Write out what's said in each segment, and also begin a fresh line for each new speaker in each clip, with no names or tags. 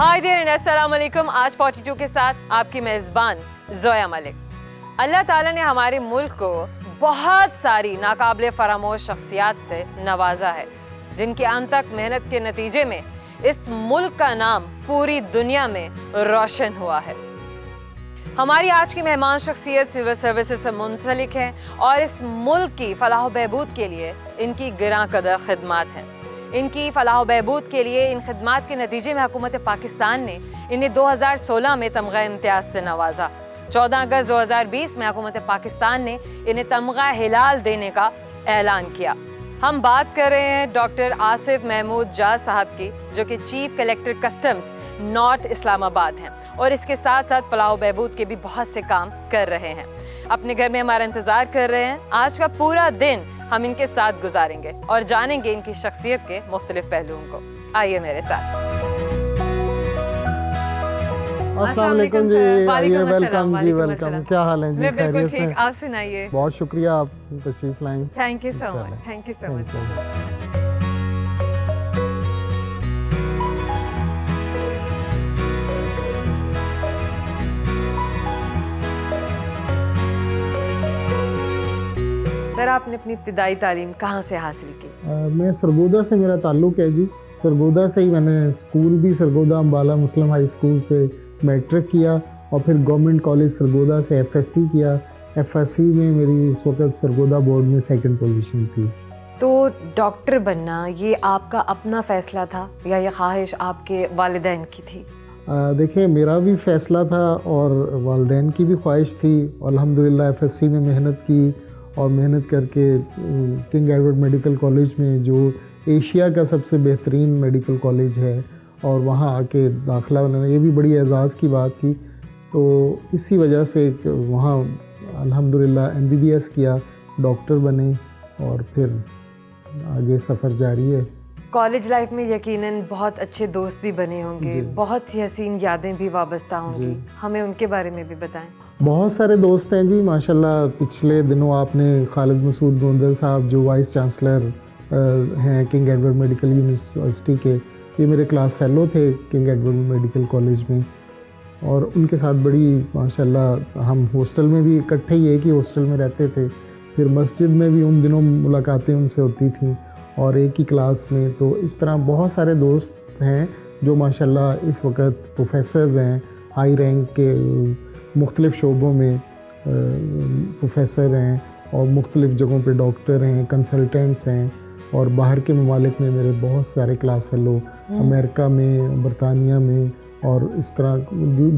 Hi there, अस्सलाम वालेकुम। आज 42 के साथ आपकी मेज़बान ज़ोया मलिक। अल्लाह ताला ने हमारे मुल्क को बहुत सारी नाकाबिले फरामोश शख्सियात से नवाजा है, जिनकी अनथक मेहनत के नतीजे में इस मुल्क का नाम पूरी दुनिया में रोशन हुआ है। हमारी आज की मेहमान शख्सियत सिविल सर्विसेज से मुंसलिक है और इस मुल्क की फलाह बहबूद के लिए इनकी गिरां कदर खिदमात हैं। इनकी फलाह बहबूद के लिए इन खिदमात के नतीजे में हुकूमत पाकिस्तान ने इन्हें 2016 में तमगा इम्तियाज़ से नवाजा। 14 अगस्त 2020 में हुकूमत पाकिस्तान ने इन्हें तमगा हिलाल देने का ऐलान किया। हम बात कर रहे हैं डॉक्टर आसिफ महमूद जाज साहब की, जो कि chief collector customs north Islamabad हैं और इसके साथ साथ फलाह बहबूद के भी बहुत से काम कर रहे हैं। अपने घर में हमारा इंतज़ार कर रहे हैं। आज का पूरा दिन हम इनके साथ गुजारेंगे और जानेंगे इनकी शख्सियत के मुख्तलिफ पहलुओं को। आइए मेरे साथ।
अस्सलाम वालेकुम जी। आइए, वेलकम जी, वेलकम। क्या हाल है जी?
मैं बिल्कुल
खैरियत से?
ठीक, आप सुनाइए।
बहुत शुक्रिया, आप तशरीफ लाएं।
Thank you so much, thank you so much. Sir, आपने अपनी इब्तिदाई तालीम कहाँ से हासिल की?
मैं सरगोदा से, मेरा ताल्लुक है जी। सरगोदा से ही मैंने स्कूल भी सरगोदा अम्बाला मुस्लिम हाई स्कूल से मैट्रिक किया और फिर गवर्नमेंट कॉलेज सरगोदा से एफएससी किया। एफएससी में मेरी इस वक्त सरगोदा बोर्ड में सेकंड पोजीशन थी।
तो डॉक्टर बनना ये आपका अपना फैसला था या ये ख्वाहिश आपके वालिदैन की थी?
देखिए, मेरा भी फैसला था और वालिदैन की भी ख्वाहिश थी। अल्हम्दुलिल्लाह एफएससी में मेहनत की और मेहनत करके किंग एडवर्ड मेडिकल कॉलेज में, जो एशिया का सबसे बेहतरीन मेडिकल कॉलेज है, और वहाँ आके दाखिला लेना, ये भी बड़ी एजाज़ की बात थी। तो इसी वजह से वहाँ अल्हम्दुलिल्लाह एमबीबीएस किया, डॉक्टर बने और फिर आगे सफ़र जारी है।
कॉलेज लाइफ में यकीनन बहुत अच्छे दोस्त भी बने होंगे, बहुत सी हसीन यादें भी वाबस्ता होंगी, हमें उनके बारे में भी बताएं।
बहुत सारे दोस्त हैं जी माशाल्लाह। पिछले दिनों आपने खालिद मसूद गोंदल साहब, जो वाइस चांसलर हैं किंग एडवर्ड मेडिकल यूनिवर्सिटी के, ये मेरे क्लास फेलो थे किंग एडवर्ड मेडिकल कॉलेज में, और उनके साथ बड़ी माशाल्लाह हम हॉस्टल में भी इकट्ठे ही एक ही हॉस्टल में रहते थे। फिर मस्जिद में भी उन दिनों मुलाकातें उनसे होती थी और एक ही क्लास में। तो इस तरह बहुत सारे दोस्त हैं जो माशाल्लाह इस वक्त प्रोफेसर्स हैं, हाई रैंक के मुख्तलिफ़ शोबों में प्रोफेसर हैं और मुख्तलिफ़ जगहों पे डॉक्टर हैं, कंसल्टेंट्स हैं। और बाहर के ममालिक में मेरे बहुत सारे क्लास फेलो, अमेरिका में, बरतानिया में और इस तरह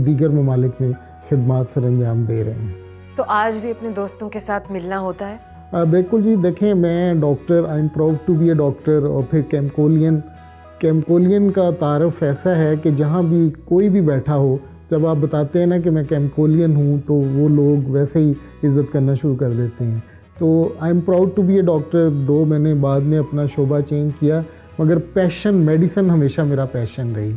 दीगर ममालिक में खिदमात सर अंजाम दे रहे हैं।
तो आज भी अपने दोस्तों के साथ मिलना होता है?
बिल्कुल जी। देखें, मैं doctor, I am proud to be a doctor. और फिर कैम्पोलियन का तारफ़ ऐसा है कि जहाँ भी कोई भी बैठा हो, जब आप बताते हैं ना कि मैं कैम्पोलियन हूँ, तो वो लोग वैसे ही इज़्ज़त करना शुरू कर देते हैं। तो I am proud to be a doctor. दो मैंने बाद में अपना शोबा चेंज किया, मगर पैशन, मेडिसिन हमेशा मेरा पैशन रही।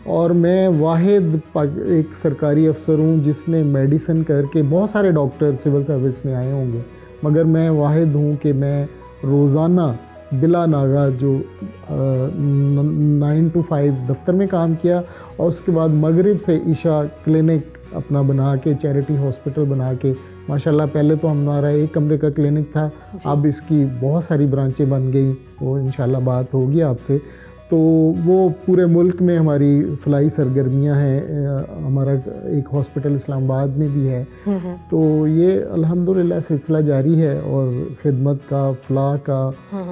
और मैं वाहिद एक सरकारी अफसर हूँ जिसने मेडिसिन करके, बहुत सारे डॉक्टर सिविल सर्विस में आए होंगे, मगर मैं वाहिद हूँ कि मैं रोज़ाना बिला नागा जो 9 to 5 दफ्तर में काम किया और उसके बाद मगरिब से इशा क्लिनिक अपना बना के, चैरिटी हॉस्पिटल बना के, माशाल्लाह पहले तो हमारा एक कमरे का क्लिनिक था, अब इसकी बहुत सारी ब्रांचें बन गई। वो इंशाल्लाह बात होगी आपसे। तो वो पूरे मुल्क में हमारी फलाई सरगर्मियां हैं। हमारा एक हॉस्पिटल इस्लामाबाद में भी है। तो ये अल्हम्दुलिल्लाह सिलसिला जारी है और खिदमत का, फलाह का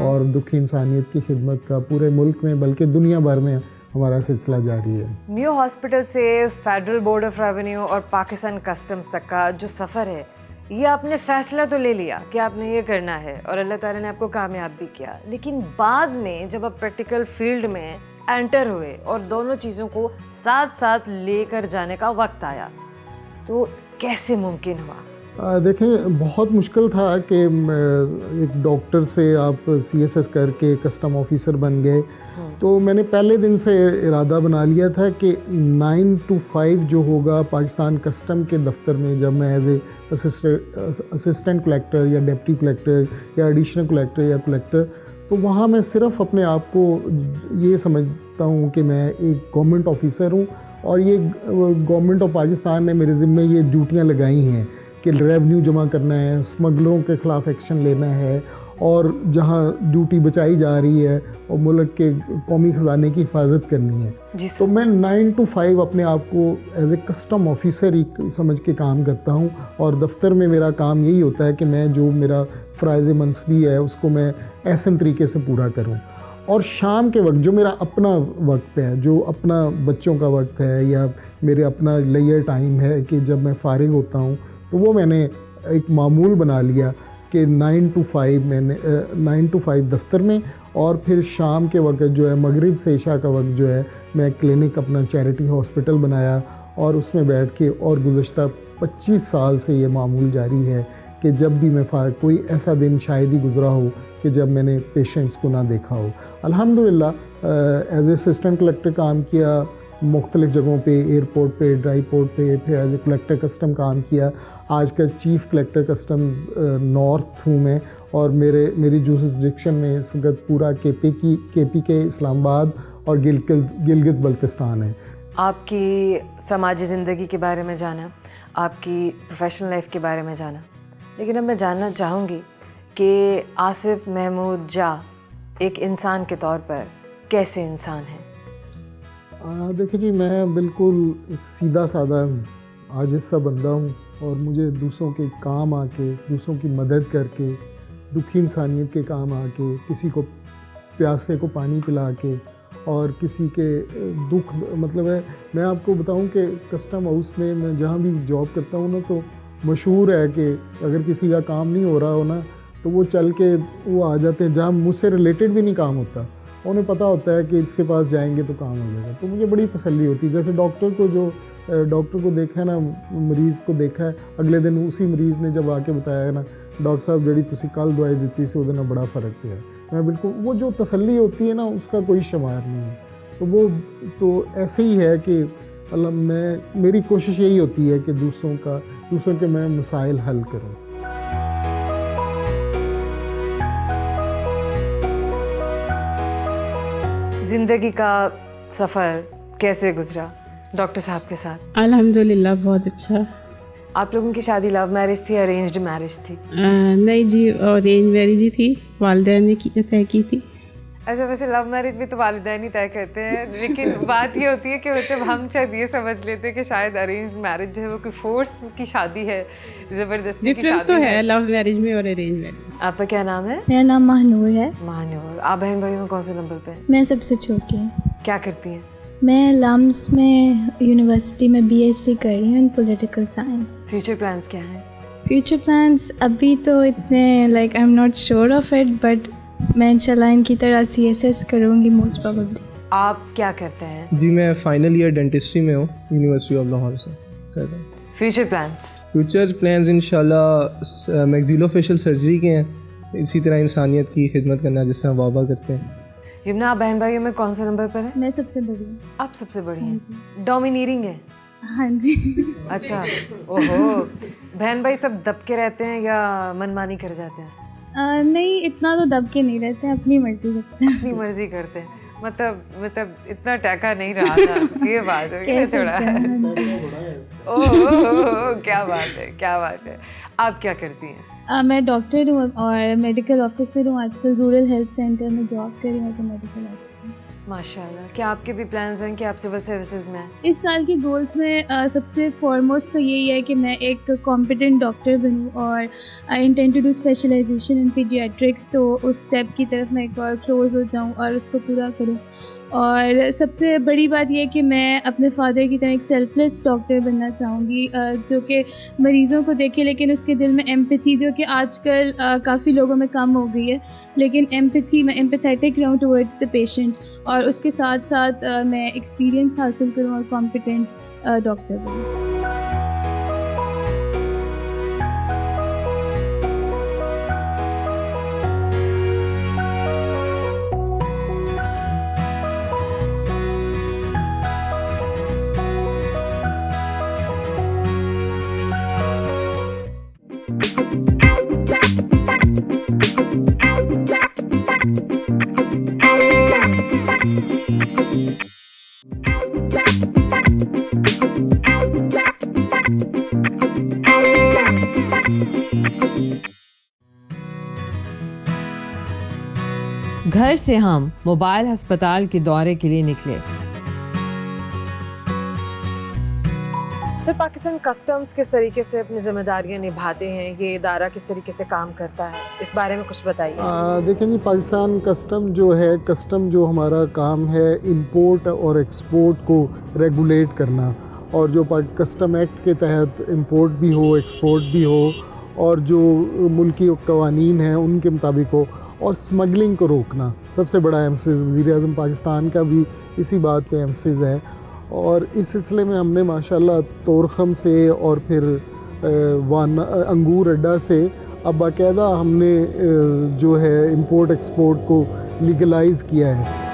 और दुखी इंसानियत की खिदमत का पूरे मुल्क में बल्कि दुनिया भर में हमारा सिलसिला जारी है।
म्यू हॉस्पिटल से फेडरल बोर्ड ऑफ रेवेन्यू और पाकिस्तान कस्टम्स तक का जो सफ़र है, ये आपने फ़ैसला तो ले लिया कि आपने ये करना है और अल्लाह ताला ने आपको कामयाब भी किया, लेकिन बाद में जब आप प्रैक्टिकल फील्ड में एंटर हुए और दोनों चीज़ों को साथ साथ लेकर जाने का वक्त आया, तो कैसे मुमकिन हुआ?
देखें, बहुत मुश्किल था कि एक डॉक्टर से आप CSS करके कस्टम ऑफिसर बन गए। तो मैंने पहले दिन से इरादा बना लिया था कि 9 to 5 जो होगा पाकिस्तान कस्टम के दफ्तर में, जब मैं एज ए असिस्टेंट कलेक्टर या डिप्टी कलेक्टर या एडिशनल कलेक्टर या कलेक्टर, तो वहाँ मैं सिर्फ अपने आप को ये समझता हूँ कि मैं एक गवर्नमेंट ऑफिसर हूँ और ये गवर्नमेंट ऑफ पाकिस्तान ने मेरे ज़िम्मे ये ड्यूटियाँ लगाई हैं कि रेवेन्यू जमा करना है, स्मगलरों के ख़िलाफ़ एक्शन लेना है, और जहाँ ड्यूटी बचाई जा रही है और मुल्क के कौमी ख़जाने की हिफाजत करनी है। तो मैं 9 to 5 अपने आप को एज ए कस्टम ऑफिसर ही समझ के काम करता हूँ, और दफ्तर में मेरा काम यही होता है कि मैं जो मेरा फ़राइज़ मनसबी है उसको मैं ऐसे तरीके से पूरा करूँ। और शाम के वक्त जो मेरा अपना वक्त है, जो अपना बच्चों का वक्त है या मेरे अपना लेयर टाइम है कि जब मैं फ़ारिग होता हूँ, तो वो मैंने एक मामूल बना लिया कि 9 to 5 मैंने 9 to 5 दफ्तर में, और फिर शाम के वक्त जो है मगरिब से इशा का वक्त जो है मैं क्लिनिक अपना चैरिटी हॉस्पिटल बनाया और उसमें बैठ के, और गुज़श्ता 25 साल से ये मामूल जारी है कि जब भी मैं कोई ऐसा दिन शायद ही गुज़रा हो कि जब मैंने पेशेंट्स को ना देखा हो। अल्हम्दुलिल्लाह एज ए असिस्टेंट कलेक्टर काम किया मुख्तलिफ़ जगहों पे, एयरपोर्ट पे, ड्राई पोर्ट पे, फिर एज ए कलेक्टर कस्टम काम किया। आज का चीफ़ कलेक्टर कस्टम नॉर्थ हूँ मैं, और मेरी जुरिस्डिक्शन में इस वक्त पूरा KP के इस्लामाबाद और गिलगित बल्तिस्तान है।
आपकी समाजी ज़िंदगी के बारे में जाना, आपकी प्रोफेशनल लाइफ के बारे में जाना, लेकिन अब मैं जानना चाहूँगी कि आसिफ महमूद जा एक इंसान के तौर पर कैसे इंसान हैं?
देखिए जी, मैं बिल्कुल एक सीधा साधा आजिज़ सा बंदा हूँ, और मुझे दूसरों के काम आके, दूसरों की मदद करके, दुखी इंसानियत के काम आके, किसी को प्यासे को पानी पिला के, और किसी के दुख, मतलब है, मैं आपको बताऊं कि कस्टम हाउस में मैं जहाँ भी जॉब करता हूँ ना, तो मशहूर है कि अगर किसी का काम नहीं हो रहा हो ना, तो वो चल के वो आ जाते हैं जहाँ मुझसे रिलेटेड भी नहीं काम होता, उन्हें पता होता है कि इसके पास जाएंगे तो काम हो जाएगा। तो मुझे बड़ी तसल्ली होती है। जैसे डॉक्टर को देखा है ना, मरीज़ को देखा है, अगले दिन उसी मरीज़ ने जब आके बताया है ना, डॉक्टर साहब जड़ी तुसी कल दवाई दी सी उहदे नाल बड़ा फ़र्क पिया, मैं बिल्कुल, वो जो तसल्ली होती है ना, उसका कोई शुमार नहीं है। तो वो तो ऐसे ही है कि मेरी कोशिश यही होती है कि दूसरों के मैं मसाइल हल करूँ।
ज़िंदगी का सफ़र कैसे गुजरा डॉक्टर साहब के साथ?
अल्हम्दुलिल्लाह बहुत अच्छा।
आप लोगों की शादी लव मैरिज थी, अरेंज्ड मैरिज थी?
नहीं जी, अरेंज मैरिज ही थी, वालिदैन ने तय की थी।
अच्छा, वैसे लव मैरिज भी तो वालिदैन ही तय करते हैं, लेकिन बात ये होती है कि मतलब हम शायद ये समझ लेते हैं कि शायद अरेंज मैरिज जो है वो कोई फोर्स की शादी है, ज़बरदस्ती की शादी
डिफरेंस तो है लव मैरिज में और अरेंज मैरिज।
आपका क्या नाम है?
मेरा नाम महानूर है।
महानूर। आप बहन भाई में कौन से नंबर पे हैं?
मैं सबसे छोटी हूँ।
क्या करती हैं?
मैं लम्स में यूनिवर्सिटी में BSc कर रही हूँ इन पॉलिटिकल साइंस।
फ्यूचर प्लान्स क्या हैं?
फ्यूचर प्लान्स अभी तो इतने I am not sure of it, but मैं इंशाल्लाह इनकी तरह CSS करूँगी मोस्ट प्रोबेबली।
आप क्या करते हैं?
जी, मैं फाइनल ईयर डेंटिस्ट्री में हूँ, यूनिवर्सिटी ऑफ लाहौर से कर रहा हूँ। फ्यूचर प्लान्स इंशाल्लाह मैक्सिलोफेशियल सर्जरी के हैं, इसी तरह इंसानियत की खिदमत करना जिस तरह बाबा करते हैं।
यमुना, आप बहन भाइयों में कौन से नंबर पर है?
मैं सबसे बड़ी हूँ।
आप सबसे बड़ी हैं? डोमिनेटिंग है?
हाँ जी।
अच्छा, ओहो। बहन भाई सब दब के रहते हैं या मनमानी कर जाते हैं?
नहीं, इतना तो दब के नहीं रहते हैं, अपनी मर्जी करते हैं।
अपनी मर्जी करते हैं, मतलब इतना टैका नहीं रहा था। ये बात है थोड़ा। ओह, क्या बात है। आप क्या करती हैं?
मैं डॉक्टर हूँ और मेडिकल ऑफिसर हूँ। आजकल रूरल हेल्थ सेंटर में जॉब कर रही हूँ एज ए मेडिकल ऑफिसर।
माशाल्लाह। क्या आपके भी प्लान्स हैं कि आप सिविल सर्विसेज में हैं?
इस साल की गोल्स में सबसे फॉरमोस्ट तो यही है कि मैं एक कॉम्पिटेंट डॉक्टर बनूँ, और I intend to do specialisation in paediatrics. तो उस स्टेप की तरफ मैं एक और क्लोज हो जाऊँ और उसको पूरा करूँ। और सबसे बड़ी बात यह कि मैं अपने फादर की तरह एक सेल्फलेस डॉक्टर बनना चाहूँगी, जो कि मरीज़ों को देखे लेकिन उसके दिल में एम्पैथी, जो कि आजकल काफ़ी लोगों में कम हो गई है, लेकिन एम्पैथी, मैं एम्पैथेटिक रहूँ टुवर्ड्स द पेशेंट, और उसके साथ साथ मैं एक्सपीरियंस हासिल करूँ और कॉम्पिटेंट डॉक्टर बनूँ।
घर से हम मोबाइल अस्पताल के दौरे के लिए निकले। सर, पाकिस्तान कस्टम्स किस तरीके से अपनी जिम्मेदारियां निभाते हैं, ये इदारा किस तरीके से काम करता है, इस बारे में कुछ बताइए।
देखें जी, पाकिस्तान कस्टम जो है, कस्टम जो हमारा काम है इंपोर्ट और एक्सपोर्ट को रेगुलेट करना, और जो कस्टम एक्ट के तहत इंपोर्ट भी हो, एक्सपोर्ट भी हो, और जो मुल्की कवानीन हैं उनके मुताबिक हो, और स्मगलिंग को रोकना सबसे बड़ा एम्फसिस वज़ीर-ए-आज़म पाकिस्तान का भी इसी बात पे एम्फसिस है। और इस सिलसिले में हमने माशाल्लाह तोरखम से और फिर अंगूर अड्डा से अब बाकायदा हमने जो है इंपोर्ट एक्सपोर्ट को लीगलाइज़ किया है।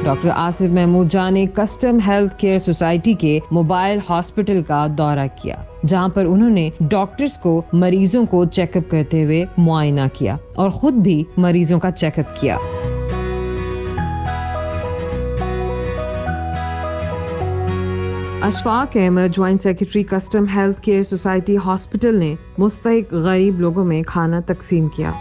डॉक्टर आसिफ महमूद जान ने कस्टम हेल्थ केयर सोसाइटी के मोबाइल हॉस्पिटल का दौरा किया, जहां पर उन्होंने डॉक्टर्स को मरीजों को चेकअप करते हुए मुआयना किया और खुद भी मरीजों का चेकअप किया। Ashfaq Ahmed, joint secretary custom health care society hospital ने मुस्तहिक गरीब लोगों में खाना तकसीम किया।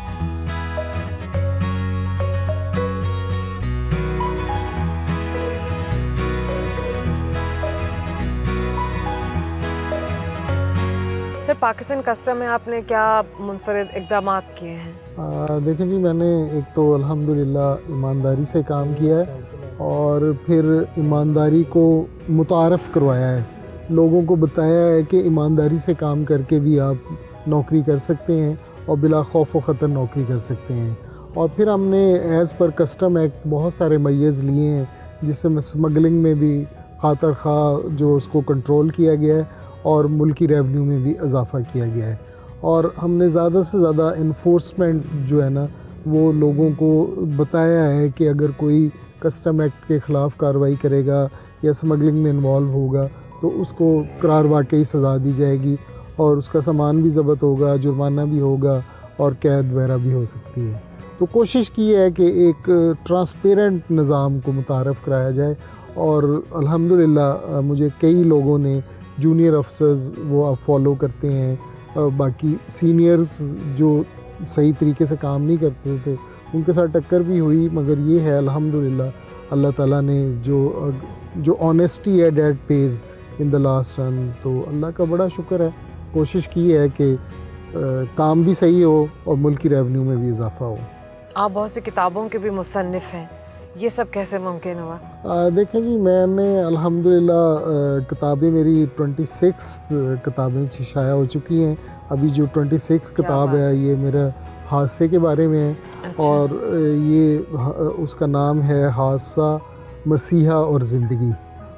सर, पाकिस्तान कस्टम में आपने क्या मुनफरिद इक़दाम किए हैं?
देखें जी, मैंने एक तो अल्हम्दुलिल्लाह ईमानदारी से काम किया है, और फिर ईमानदारी को मुतारफ़ करवाया है, लोगों को बताया है कि ईमानदारी से काम करके भी आप नौकरी कर सकते हैं और बिला खौफ व ख़तर नौकरी कर सकते हैं। और फिर हमने एज़ पर कस्टम एक्ट बहुत सारे मय्यज़ लिए हैं, जिससे स्मगलिंग में भी खातर खा जो उसको कंट्रोल किया गया है, और मुल्की रेवेन्यू में भी इजाफ़ा किया गया है। और हमने ज़्यादा से ज़्यादा इन्फोर्समेंट जो है ना, वो लोगों को बताया है कि अगर कोई कस्टम एक्ट के ख़िलाफ़ कार्रवाई करेगा या स्मगलिंग में इन्वॉल्व होगा तो उसको करार वाकई सज़ा दी जाएगी, और उसका सामान भी ज़ब्त होगा, जुर्माना भी होगा, और कैद वगैरह भी हो सकती है। तो कोशिश की है कि एक ट्रांसपेरेंट निज़ाम को मुतारफ़ कराया जाए, और अल्हम्दुलिल्लाह मुझे कई लोगों ने, जूनियर अफसर्स वो अब फॉलो करते हैं, बाकी सीनियर्स जो सही तरीके से काम नहीं करते थे उनके साथ टक्कर भी हुई, मगर ये है अल्हम्दुलिल्लाह अल्लाह ताला ने जो ऑनेस्टी है that pays in the last run, तो अल्लाह का बड़ा शुक्र है। कोशिश की है कि काम भी सही हो और मुल्की रेवेन्यू में भी इजाफा हो।
आप बहुत सी किताबों के भी मुसन्निफ़ हैं, ये सब कैसे मुमकिन हुआ?
देखें जी, मैंने अल्हम्दुलिल्लाह किताबें मेरी 26 किताबें शाया हो चुकी हैं। अभी जो 26 किताब है ये मेरा हादसे के बारे में है। अच्छा। और ये उसका नाम है हादसा, मसीहा और ज़िंदगी।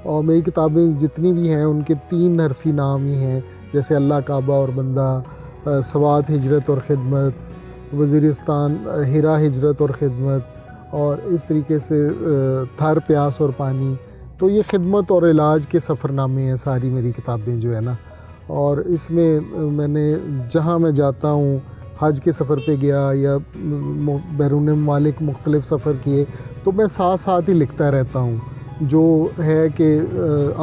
और मेरी किताबें जितनी भी हैं उनके 3 हरफी नाम ही हैं, जैसे अल्लाह, काबा और बंदा, सवात, हिजरत और ख़िदमत, वज़ीरिस्तान, हिरा, हिजरत और ख़िदमत, और इस तरीके से थर, प्यास और पानी। तो ये खिदमत और इलाज के सफ़रनामे हैं सारी मेरी किताबें जो है ना। और इसमें मैंने जहाँ मैं जाता हूँ, हज के सफ़र पे गया या बैरून ममालिक मुख्तलिफ़ सफ़र किए, तो मैं साथ साथ ही लिखता रहता हूँ। जो है कि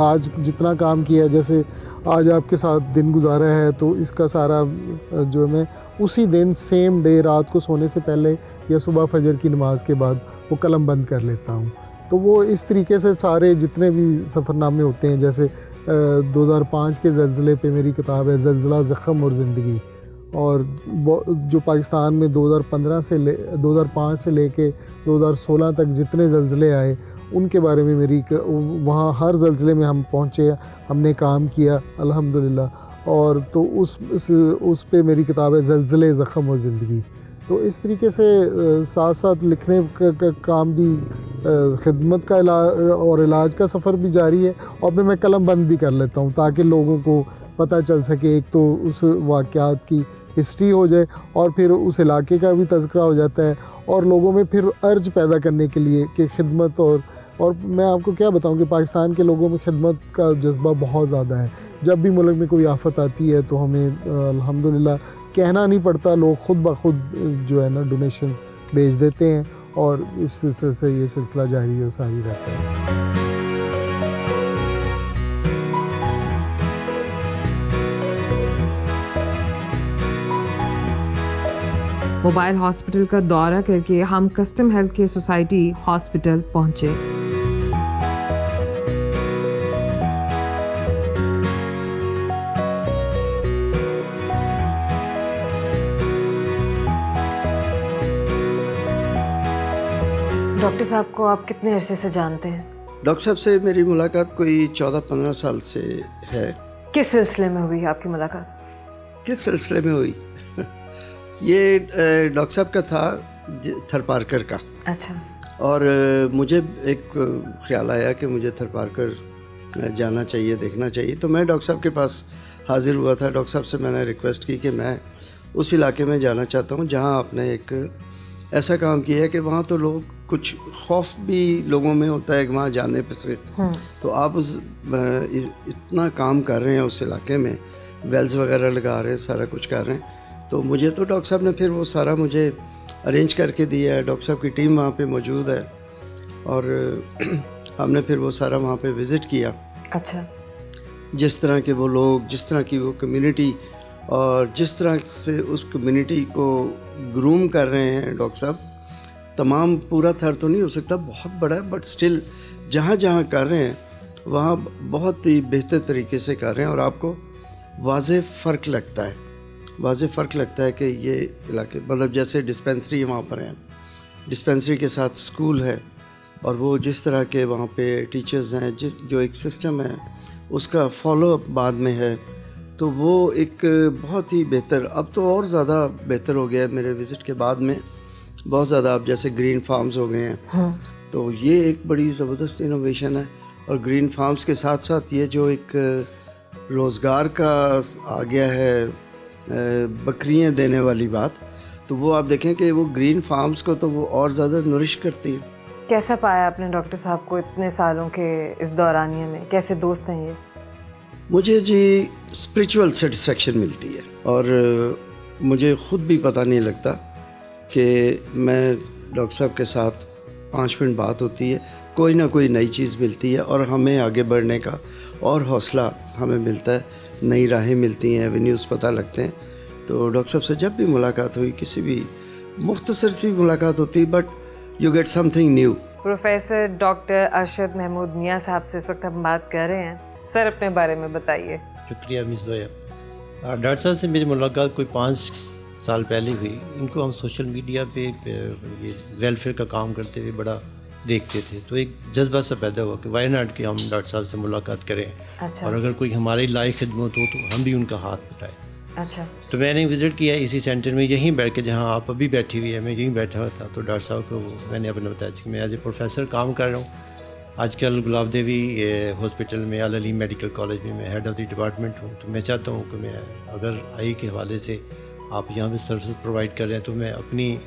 आज जितना काम किया, जैसे आज आपके साथ दिन गुजारा है, तो इसका सारा जो मैं उसी दिन सेम डे रात को सोने से पहले या सुबह फजर की नमाज के बाद वो कलम बंद कर लेता हूँ। तो वो इस तरीके से सारे जितने भी सफ़रनामे होते हैं, जैसे 2005 के ज़लज़ले पे मेरी किताब है ज़लज़ला ज़ख़म और ज़िंदगी, और जो पाकिस्तान में 2005 से लेके 2016 तक जितने ज़लज़ले आए उनके बारे में मेरी वहाँ हर ज़लज़ले में हम पहुँचे, हमने काम किया अल्हम्दुलिल्लाह। और तो उस पे मेरी किताब है ज़लज़ले ज़ख़म और ज़िंदगी। तो इस तरीके से साथ साथ लिखने का काम भी, खिदमत का और इलाज का सफ़र भी जारी है, और मैं कलम बंद भी कर लेता हूँ ताकि लोगों को पता चल सके, एक तो उस वाक़यात की हिस्ट्री हो जाए और फिर उस इलाके का भी तज़किरा हो जाता है, और लोगों में फिर अर्ज पैदा करने के लिए कि खिदमत और मैं आपको क्या बताऊं कि पाकिस्तान के लोगों में खिदमत का जज्बा बहुत ज़्यादा है। जब भी मुल्क में कोई आफत आती है तो हमें अल्हम्दुलिल्लाह कहना नहीं पड़ता, लोग ख़ुद ब खुद जो है ना डोनेशन भेज देते हैं, और इस सिलसिले से ये सिलसिला जारी और सारी रहता है।
मोबाइल हॉस्पिटल का दौरा करके हम custom health care society hospital पहुंचे। डॉक्टर साहब को आप कितने अरसे से जानते हैं?
डॉक्टर साहब से मेरी मुलाकात कोई 14-15 साल से है।
किस सिलसिले में हुई आपकी मुलाकात?
किस सिलसिले में हुई? ये डॉक्टर साहब का था थरपारकर का।
अच्छा।
और मुझे एक ख्याल आया कि मुझे थरपारकर जाना चाहिए, देखना चाहिए, तो मैं डॉक्टर साहब के पास हाज़िर हुआ था। डॉक्टर साहब से मैंने रिक्वेस्ट की कि मैं उस इलाके में जाना चाहता हूँ जहाँ आपने एक ऐसा काम किया है कि वहाँ तो लोग, कुछ खौफ भी लोगों में होता है कि वहाँ जाने पे से, तो आप इतना काम कर रहे हैं उस इलाके में, वेल्स वगैरह लगा रहे हैं, सारा कुछ कर रहे हैं। तो मुझे तो डॉक्टर साहब ने फिर वो सारा मुझे अरेंज करके दिया है। डॉक्टर साहब की टीम वहाँ पे मौजूद है, और हमने फिर वो सारा वहाँ पे विज़िट किया।
अच्छा।
जिस तरह के वो लोग, जिस तरह की वो कम्युनिटी, और जिस तरह से उस कम्युनिटी को ग्रूम कर रहे हैं डॉक्टर साहब, तमाम पूरा थर तो नहीं हो सकता, बहुत बड़ा है, बट स्टिल जहाँ जहाँ कर रहे हैं वहाँ बहुत ही बेहतर तरीके से कर रहे हैं, और आपको वाज़े फ़र्क लगता है, वाज़े फ़र्क लगता है कि ये इलाके, मतलब जैसे डिस्पेंसरी वहाँ पर है, डिस्पेंसरी के साथ स्कूल है, और वो जिस तरह के वहाँ पे टीचर्स हैं, जो एक सिस्टम है उसका फॉलोअप बाद में है, तो वो एक बहुत ही बेहतर, अब तो और ज़्यादा बेहतर हो गया है मेरे विज़िट के बाद में, बहुत ज़्यादा। अब जैसे ग्रीन फार्म्स हो गए हैं, तो ये एक बड़ी ज़बरदस्त इनोवेशन है। और ग्रीन फार्म्स के साथ साथ ये जो एक रोज़गार का आ गया है, बकरियां देने वाली बात, तो वो आप देखें कि वो ग्रीन फार्म्स को तो वो और ज़्यादा नरिश करती है।
कैसा पाया आपने डॉक्टर साहब को इतने सालों के इस दौरानिए में? कैसे दोस्त हैं ये?
मुझे जी स्पिरिचुअल सेटिस्फेक्शन मिलती है, और मुझे ख़ुद भी पता नहीं लगता कि मैं डॉक्टर साहब के साथ 5 मिनट बात होती है, कोई ना कोई नई चीज़ मिलती है, और हमें आगे बढ़ने का और हौसला हमें मिलता है, नई राहें मिलती हैं, एवेन्यूज़ पता लगते हैं। तो डॉक्टर साहब से जब भी मुलाकात हुई, किसी भी मुख्तसर सी मुलाकात होती, but you get something new.
Professor doctor Arshad Mahmood मियाँ साहब से इस वक्त हम बात कर रहे हैं। सर, अपने बारे में बताइए।
शुक्रिया मिस जोया। डॉक्टर साहब से मेरी मुलाकात कोई 5 साल पहले हुई। इनको हम सोशल मीडिया पे ये वेलफेयर का काम करते हुए बड़ा देखते थे, तो एक जज्बा सा पैदा हुआ कि वाई नॉट कि हम डॉक्टर साहब से मुलाकात करें।
अच्छा।
और अगर कोई हमारी लायक खिदमत हो तो हम भी उनका हाथ बटाएं।
अच्छा।
तो मैंने विज़िट किया इसी सेंटर में, यहीं बैठ के जहाँ आप अभी बैठी हुई है, मैं यहीं बैठा हुआ था। तो डॉक्टर साहब को मैंने अपने बताया कि मैं एज ए प्रोफेसर काम कर रहा हूँ। आजकल गुलाब देवी हॉस्पिटल में, अल अली मेडिकल कॉलेज में मैं हेड ऑफ़ द डिपार्टमेंट हूँ। तो मैं चाहता हूँ कि मैं, अगर आई के हवाले से आप यहाँ पे सर्विस प्रोवाइड कर रहे हैं, तो मैं अपनी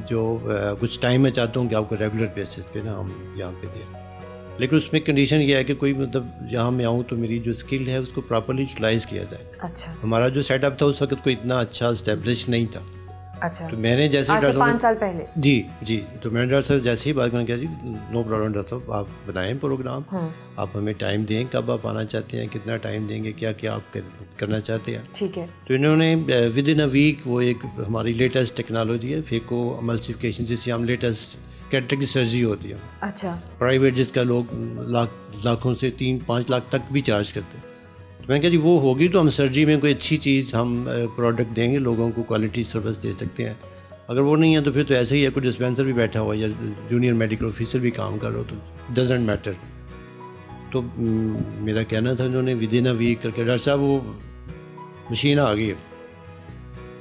जो कुछ टाइम में चाहता हूँ कि आपको रेगुलर बेसिस पे ना हम यहाँ पे दें। लेकिन उसमें कंडीशन ये है कि कोई मतलब जहाँ मैं आऊँ तो मेरी जो स्किल है उसको प्रॉपर्ली यूटिलाइज़ किया जाए।
अच्छा।
हमारा जो सेटअप था उस वक्त कोई इतना अच्छा इस्टेब्लिश नहीं था।
अच्छा।
तो मैंने जैसे
आज से 5 साल पहले जी
तो मैंने डॉक्टर साहब जैसे ही बात करना किया, जी नो प्रॉब्लम डॉक्टर साहब, आप बनाएं प्रोग्राम, आप हमें टाइम दें, कब आप आना चाहते हैं, कितना टाइम देंगे, क्या क्या आप करना चाहते हैं।
ठीक है।
तो इन्होंने विद इन अ वीक वो एक हमारी लेटेस्ट टेक्नोलॉजी है फेको एमल्सिफिकेशन, जिसे हम लेटेस्ट कैटरेक्ट की सर्जरी होती है।
अच्छा।
प्राइवेट जिसका लोग लाखों से 3-5 लाख तक भी चार्ज करते हैं। तो मैंने कहा जी वो होगी तो हम सर्जरी में कोई अच्छी चीज़ हम प्रोडक्ट देंगे, लोगों को क्वालिटी सर्विस दे सकते हैं। अगर वो नहीं है तो फिर तो ऐसे ही है, कोई डिस्पेंसर भी बैठा हुआ या जूनियर मेडिकल ऑफिसर भी काम कर रहा हो तो डजेंट मैटर। तो मेरा कहना था उन्होंने विद इन अ वीक करके डॉक्टर साहब वो मशीन आ गई है,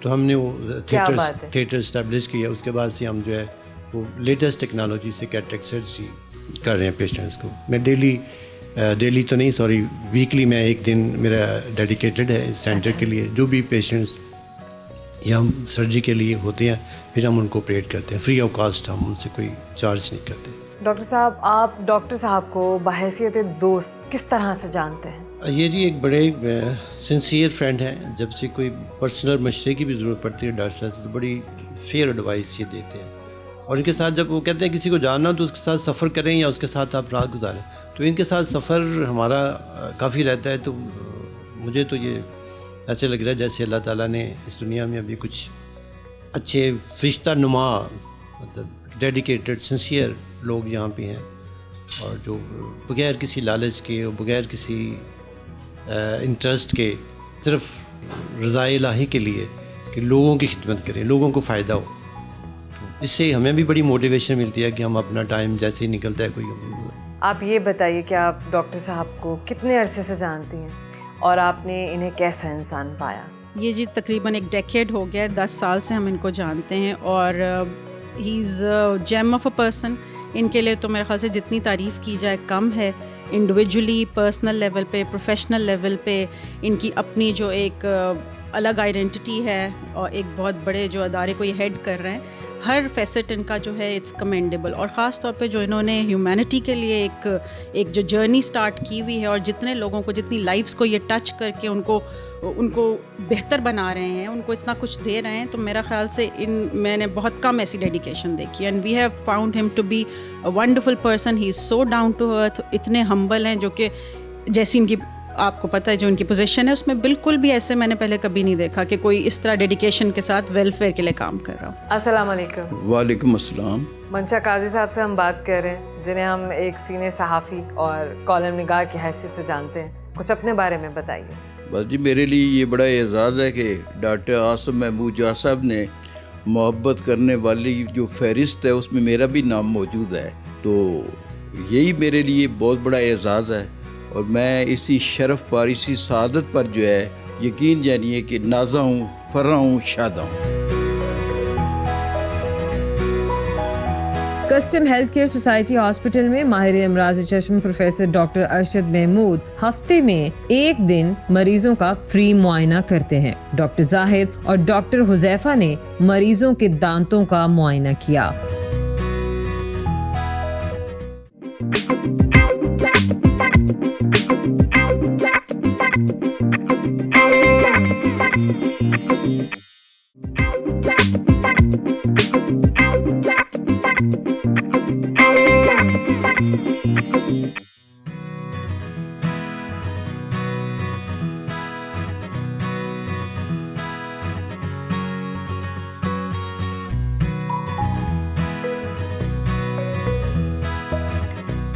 तो हमने वो थिएटर इस्टेब्लिश किया। उसके बाद से हम जो है वो लेटेस्ट टेक्नोलॉजी से कैटरेक्ट सर्जरी कर रहे हैं पेशेंट्स को। मैं डेली तो नहीं, सॉरी, वीकली मैं एक दिन मेरा डेडिकेटेड है सेंटर के लिए। जो भी पेशेंट्स या हम सर्जरी के लिए होते हैं फिर हम उनको ऑपरेट करते हैं फ्री ऑफ कॉस्ट, हम उनसे कोई चार्ज नहीं करते।
डॉक्टर साहब, आप डॉक्टर साहब को बहैसियत दोस्त किस तरह से जानते हैं?
ये जी एक बड़े सिंसियर फ्रेंड हैं। जब से कोई पर्सनल मशवरे की भी ज़रूरत पड़ती है डॉक्टर साहब से तो बड़ी फेयर एडवाइस ये देते हैं। और इनके साथ जब वो कहते हैं किसी को जानना तो उसके साथ सफ़र करें या उसके साथ आप रात गुजारें, तो इनके साथ सफ़र हमारा काफ़ी रहता है। तो मुझे तो ये ऐसे लग रहा है जैसे अल्लाह ताला ने इस दुनिया में अभी कुछ अच्छे फरिश्ता नुमा, मतलब डेडिकेटेड सिंसियर लोग यहाँ पे हैं, और जो बगैर किसी लालच के और बगैर किसी इंटरेस्ट के सिर्फ रज़ाए इलाही के लिए कि लोगों की खिदमत करें, लोगों को फ़ायदा हो। तो इससे हमें भी बड़ी मोटिवेशन मिलती है कि हम अपना टाइम जैसे ही निकलता है कोई।
आप ये बताइए कि आप डॉक्टर साहब को कितने अरसे से जानती हैं और आपने इन्हें कैसा इंसान पाया?
ये जी तकरीबन 1 डेकेड हो गया है, 10 साल से हम इनको जानते हैं और he is gem of a person. इनके लिए तो मेरे ख्याल से जितनी तारीफ़ की जाए कम है। इंडिविजुअली, पर्सनल लेवल पे, प्रोफेशनल लेवल पे इनकी अपनी जो एक अलग आइडेंटिटी है और एक बहुत बड़े जो अदारे को ये हेड कर रहे हैं, हर फैसेट इनका जो है इट्स कमेंडेबल। और ख़ास तौर पे जो इन्होंने ह्यूमैनिटी के लिए एक जो जर्नी स्टार्ट की हुई है और जितने लोगों को, जितनी लाइफ्स को ये टच करके उनको बेहतर बना रहे हैं, उनको इतना कुछ दे रहे हैं, तो मेरा ख़्याल से मैंने बहुत कम ऐसी डेडिकेशन देखी। And we have found him to be a wonderful person. He is so down to earth, इतने हम्बल हैं, जो कि जैसी इनकी आपको पता है जो इनकी पोजीशन है उसमें बिल्कुल भी ऐसे मैंने पहले कभी नहीं देखा कि कोई इस तरह डेडिकेशन के साथ वेलफेयर के लिए काम कर रहा हो।
अस्सलाम वालेकुम।
वालेकुम अस्सलाम।
मंशा काजी साहब से हम बात कर रहे हैं, जिन्हें हम एक सीनियर सहाफ़ी और कॉलम निगार की हैसियत से जानते हैं। कुछ अपने बारे में बताइए।
बस जी, मेरे लिए ये बड़ा एज़ाज़ है कि डॉक्टर आसिम महमूद जा साहब ने मोहब्बत करने वाली जो फहरिस्त है उसमें मेरा भी नाम मौजूद है, तो यही मेरे लिए बहुत बड़ा एज़ाज़ है। और मैं इसी शरफ़ पर, इसी सादत पर जो है यकीन जानिए कि नाज़ा हूँ, फ़र्रा हूँ, शादा हूँ।
Custom health care society hospital में माहिर अमराज चश्म प्रोफेसर डॉक्टर अरशद महमूद हफ्ते में एक दिन मरीजों का फ्री मुआयना करते हैं। डॉक्टर जाहिर और डॉक्टर हुजैफा ने मरीजों के दांतों का मुआयना किया।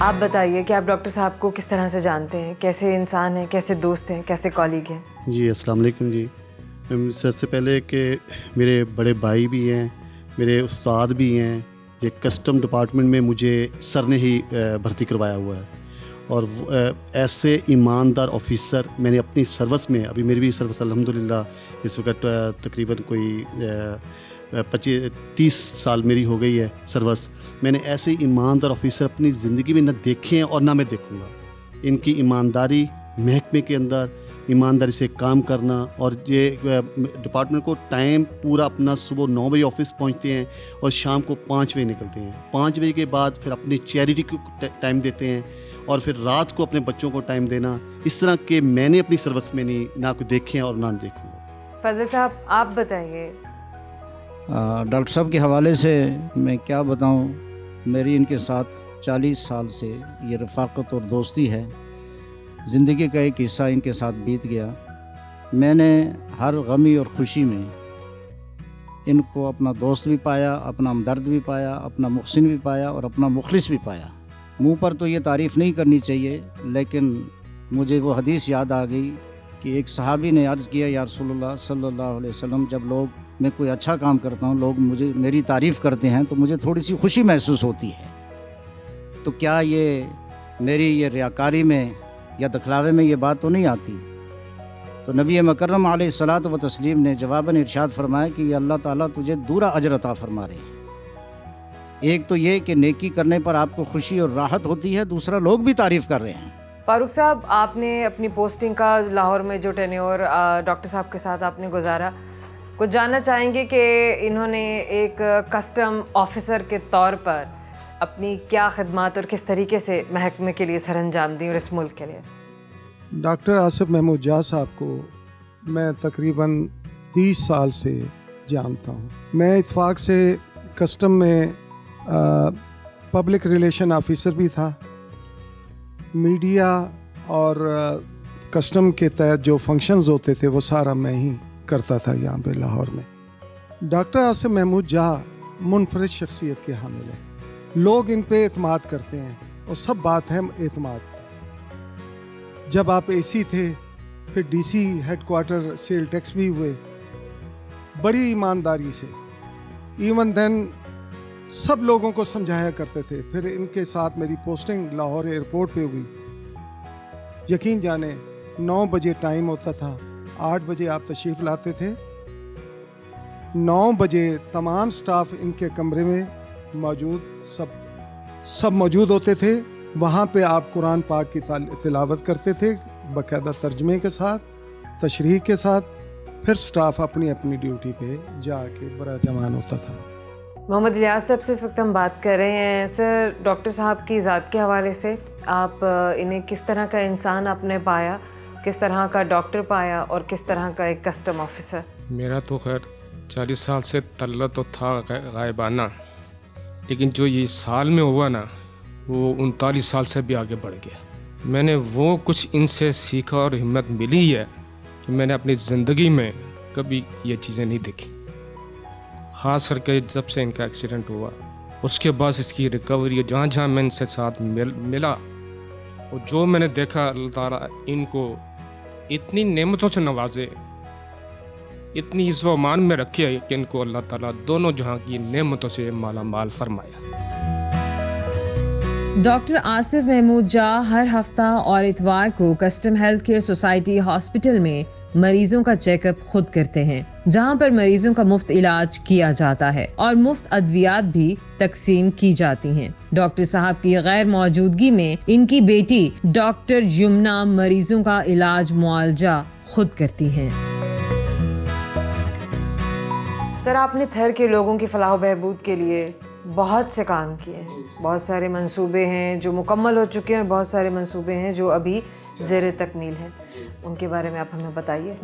आप बताइए कि आप डॉक्टर साहब को किस तरह से जानते हैं, कैसे इंसान हैं, कैसे दोस्त हैं, कैसे कॉलीग हैं?
जी अस्सलाम वालेकुम जी। सबसे पहले कि मेरे बड़े भाई भी हैं, मेरे उस्ताद भी हैं। ये कस्टम डिपार्टमेंट में मुझे सर ने ही भर्ती करवाया हुआ है, और ऐसे ईमानदार ऑफिसर मैंने अपनी सर्विस में, अभी मेरी भी सर्विस अल्हम्दुलिल्लाह इस वक्त तकरीबन कोई 25-30 साल मेरी हो गई है सर्विस। मैंने ऐसे ईमानदार ऑफिसर अपनी ज़िंदगी में न देखे हैं और ना मैं देखूँगा। इनकी ईमानदारी, महकमे के अंदर ईमानदारी से काम करना, और ये डिपार्टमेंट को टाइम पूरा अपना सुबह 9 बजे ऑफिस पहुंचते हैं और शाम को 5 बजे निकलते हैं। 5 बजे के बाद फिर अपनी चैरिटी को टाइम देते हैं और फिर रात को अपने बच्चों को टाइम देना। इस तरह के मैंने अपनी सर्विस में नहीं ना कोई देखे हैं और ना देखूँगा।
फजल साहब आप बताइए।
डॉक्टर साहब के हवाले से मैं क्या बताऊं, मेरी इनके साथ 40 साल से ये रफ़ाक़त और दोस्ती है। ज़िंदगी का एक हिस्सा इनके साथ बीत गया। मैंने हर गमी और ख़ुशी में इनको अपना दोस्त भी पाया, अपना हमदर्द भी पाया, अपना मुहसिन भी पाया और अपना मुखलिस भी पाया। मुंह पर तो ये तारीफ़ नहीं करनी चाहिए, लेकिन मुझे वो हदीस याद आ गई कि एक सहाबी ने अर्ज़ किया, या रसूलुल्लाह सल्लल्लाहु अलैहि वसल्लम, जब लोग मैं कोई अच्छा काम करता हूँ, लोग मुझे मेरी तारीफ़ करते हैं तो मुझे थोड़ी सी खुशी महसूस होती है। तो क्या ये मेरी ये रियाकारी में या दिखलावे में ये बात तो नहीं आती? तो नबी मकरम अलैहिस्सलातु व तस्लीम ने जवाबन इरशाद फरमाया कि अल्लाह ताला तुझे दूरा अजर अता फरमा रहे हैं। एक तो ये कि नेकी करने पर आपको खुशी और राहत होती है, दूसरा लोग भी तारीफ़ कर रहे हैं।
फारूक साहब, आपने अपनी पोस्टिंग का लाहौर में जो टेन्योर डॉक्टर साहब के साथ आपने गुजारा, कुछ जानना चाहेंगे कि इन्होंने एक कस्टम ऑफिसर के तौर पर अपनी क्या खिदमत और किस तरीके से महकमे के लिए सरअंजाम दी और इस मुल्क के लिए?
डॉक्टर आसिफ महमूद जा साहब को मैं तकरीबन 30 साल से जानता हूँ। मैं इत्फाक से कस्टम में पब्लिक रिलेशन ऑफिसर भी था। मीडिया और कस्टम के तहत जो फंक्शंस होते थे वो सारा मैं ही करता था यहाँ पे लाहौर में। डॉक्टर आसिफ महमूद जा मुनफरिद शख्सियत के हामिल हैं। लोग इन पे एतमाद करते हैं और सब बात है एतमाद की। जब आप एसी थे, फिर डीसी हेडक्वार्टर सेल टैक्स भी हुए, बड़ी ईमानदारी से, इवन देन सब लोगों को समझाया करते थे। फिर इनके साथ मेरी पोस्टिंग लाहौर एयरपोर्ट पे हुई। यकीन जाने 9 बजे टाइम होता था, 8 बजे आप तशरीफ़ लाते थे, 9 बजे तमाम स्टाफ इनके कमरे में मौजूद सब मौजूद होते थे। वहाँ पे आप कुरान पाक की तिलावत करते थे बाकायदा तर्जमे के साथ, तशरीह के साथ। फिर स्टाफ अपनी अपनी ड्यूटी पे जाके बड़ा जमान होता था।
मोहम्मद इलियास साहब से इस वक्त हम बात कर रहे हैं। सर, डॉक्टर साहब की ज़ात के हवाले से आप इन्हें किस तरह का इंसान आपने पाया, किस तरह का डॉक्टर पाया और किस तरह का एक कस्टम ऑफिसर?
मेरा तो खैर 40 साल से तल्ला तो था गायबाना, लेकिन जो ये साल में हुआ ना, वो 39 साल से भी आगे बढ़ गया। मैंने वो कुछ इनसे सीखा और हिम्मत मिली है कि मैंने अपनी ज़िंदगी में कभी ये चीज़ें नहीं देखी। ख़ास करके जब से इनका एक्सीडेंट हुआ, उसके बाद इसकी रिकवरी, जहाँ जहाँ मैं इनसे साथ मिला और जो मैंने देखा, अल्लाह ताला इनको इतनी नेमतों से नवाजे, इतनी इज़्ज़त व मान में रखे कि इनको अल्लाह ताला दोनों जहाँ की नेमतों से माला माल फरमाया।
डॉक्टर आसिफ महमूद जा हर हफ्ता और इतवार को custom health care society hospital में मरीजों का चेकअप खुद करते हैं, जहां पर मरीजों का मुफ्त इलाज किया जाता है और मुफ्त अद्वियात भी तकसीम की जाती हैं। डॉक्टर साहब की गैर मौजूदगी में इनकी बेटी डॉक्टर यमुना मरीजों का इलाज मुआवजा खुद करती हैं। सर, आपने थर के लोगों की फलाह बहबूद के लिए बहुत से काम किए हैं। बहुत सारे मंसूबे हैं जो मुकम्मल हो चुके हैं, बहुत सारे मंसूबे हैं जो अभी ज़ेर तकमील हैं। उनके बारे में आप हमें बताइए।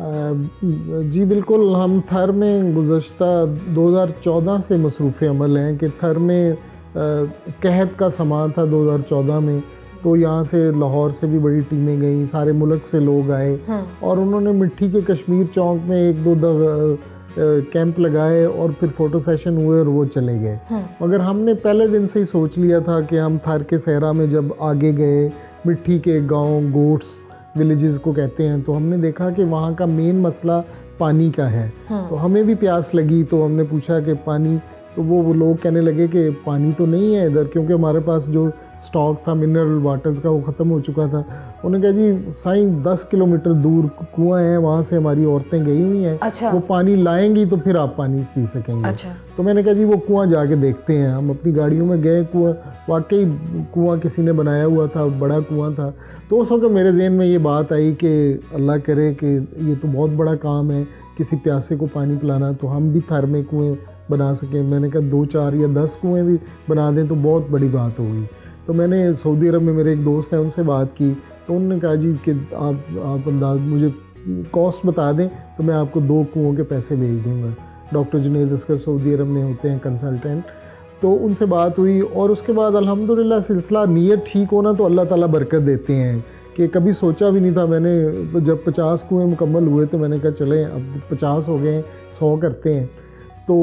जी बिल्कुल, हम थर में गुज़श्ता 2014 से मसरूफ़ अमल हैं कि थर में कहत का समा था 2014 में, तो यहाँ से लाहौर से भी बड़ी टीमें गईं, सारे मुल्क से लोग आए और उन्होंने मिट्टी के कश्मीर चौक में 1-2 कैंप लगाए और फिर फ़ोटो सेशन हुए और वो चले गए। मगर हमने पहले दिन से ही सोच लिया था कि हम थर के सहरा में जब आगे गए, मिट्टी के गांव, गोट्स विलेजेस को कहते हैं, तो हमने देखा कि वहाँ का मेन मसला पानी का है। तो हमें भी प्यास लगी, तो हमने पूछा कि पानी, तो वो लोग कहने लगे कि पानी तो नहीं है इधर, क्योंकि हमारे पास जो स्टॉक था मिनरल वाटर का वो ख़त्म हो चुका था। उन्होंने कहा जी साईं 10 किलोमीटर दूर कुआं है, वहाँ से हमारी औरतें गई हुई हैं।
अच्छा।
वो पानी लाएंगी तो फिर आप पानी पी सकेंगे।
अच्छा।
तो मैंने कहा जी वो कुआं जाके देखते हैं। हम अपनी गाड़ियों में गए, कुआं वाकई कुआं किसी ने बनाया हुआ था, बड़ा कुआं था। तो उस वक्त मेरे जहन में ये बात आई कि अल्लाह करे कि ये तो बहुत बड़ा काम है, किसी प्यासे को पानी पिलाना, तो हम भी थर में कुएँ बना सकें। मैंने कहा 2, 4 या 10 कुएँ भी बना दें तो बहुत बड़ी बात होगी। तो मैंने सऊदी अरब में मेरे एक दोस्त हैं, उनसे बात की, तो उन्होंने कहा जी कि आप अंदाज मुझे कॉस्ट बता दें तो मैं आपको 2 कुओं के पैसे भेज दूँगा। डॉक्टर जुनैद अस्कर सऊदी अरब में होते हैं कंसल्टेंट, तो उनसे बात हुई और उसके बाद अल्हम्दुलिल्लाह सिलसिला नीयत ठीक होना तो अल्लाह ताला बरकत देते हैं कि कभी सोचा भी नहीं था मैंने। जब 50 कुएँ मुकम्मल हुए तो मैंने कहा चलें अब 50 हो गए, 100 करते हैं। तो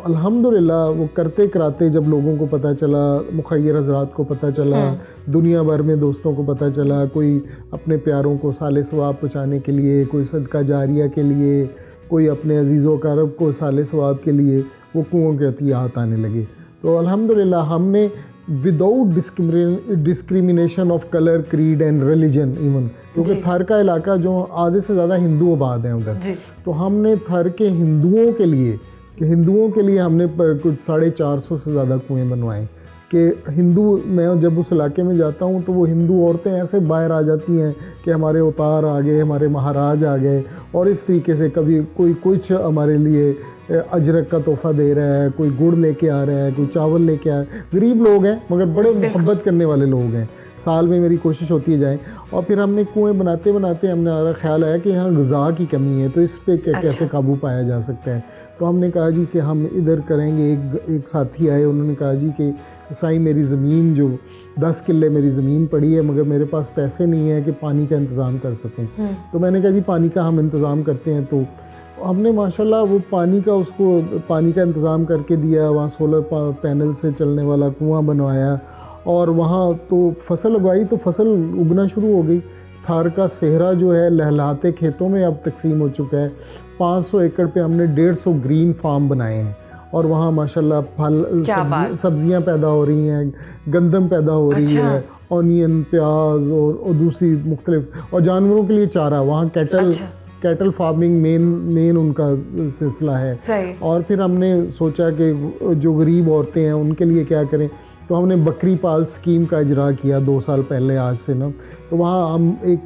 अल्हम्दुलिल्लाह वो करते कराते जब लोगों को पता चला, मुखय्यर हज़रात को पता चला, दुनिया भर में दोस्तों को पता चला, कोई अपने प्यारों को साले सवाब पहुँचाने के लिए, कोई सदका जारिया के लिए, कोई अपने अजीज़ों कारब को साले सवाब के लिए वो कुओं के अतियात आने लगे। तो अल्हम्दुलिल्लाह हमने without discrimination of colour, creed and religion even, क्योंकि थर का इलाका जो आधे से ज़्यादा हिंदू आबाद हैं उधर, तो हमने थर के हिंदुओं के लिए हमने कुछ 450 से ज़्यादा कुएँ बनवाए कि हिंदू, मैं जब उस इलाके में जाता हूँ तो वो हिंदू औरतें ऐसे बाहर आ जाती हैं कि हमारे उतार आ गए, हमारे महाराज आ गए, और इस तरीके से कभी कोई कुछ हमारे लिए अजरक का तोहफ़ा दे रहा है, कोई गुड़ लेके आ रहा है, कोई चावल लेके आ रहा है। गरीब लोग हैं मगर बड़े मोहब्बत करने वाले लोग हैं। साल में मेरी कोशिश होती है जाएँ, और फिर हमने कुएँ बनाते बनाते हमारा ख्याल आया कि यहाँ ग़िज़ा की कमी है, तो इस पर कैसे काबू पाया जा सकता है। तो हमने कहा जी कि हम इधर करेंगे। एक साथी आए, उन्होंने कहा जी कि साईं मेरी ज़मीन जो 10 किल्ले मेरी ज़मीन पड़ी है, मगर मेरे पास पैसे नहीं है कि पानी का इंतज़ाम कर सकूं। तो मैंने कहा जी पानी का हम इंतज़ाम करते हैं। तो हमने माशाल्लाह वो पानी का इंतज़ाम करके दिया, वहाँ सोलर पैनल से चलने वाला कुआं बनवाया, और वहाँ तो फसल उगाई, तो फसल उगना शुरू हो गई। थार का सेहरा जो है लहलहाते खेतों में अब तकसीम हो चुका है। 500 एकड़ पे हमने 150 ग्रीन फार्म बनाए हैं, और वहाँ माशाल्लाह फल सब्जियां पैदा हो रही हैं, गंदम पैदा हो रही है, ऑनियन, प्याज और दूसरी मुख्तलिफ, और जानवरों के लिए चारा। वहाँ कैटल फार्मिंग मेन उनका सिलसिला है। और फिर हमने सोचा कि जो गरीब औरतें हैं उनके लिए क्या करें, तो हमने बकरी पाल स्कीम का इजरा किया 2 साल पहले आज से ना। तो वहाँ हम एक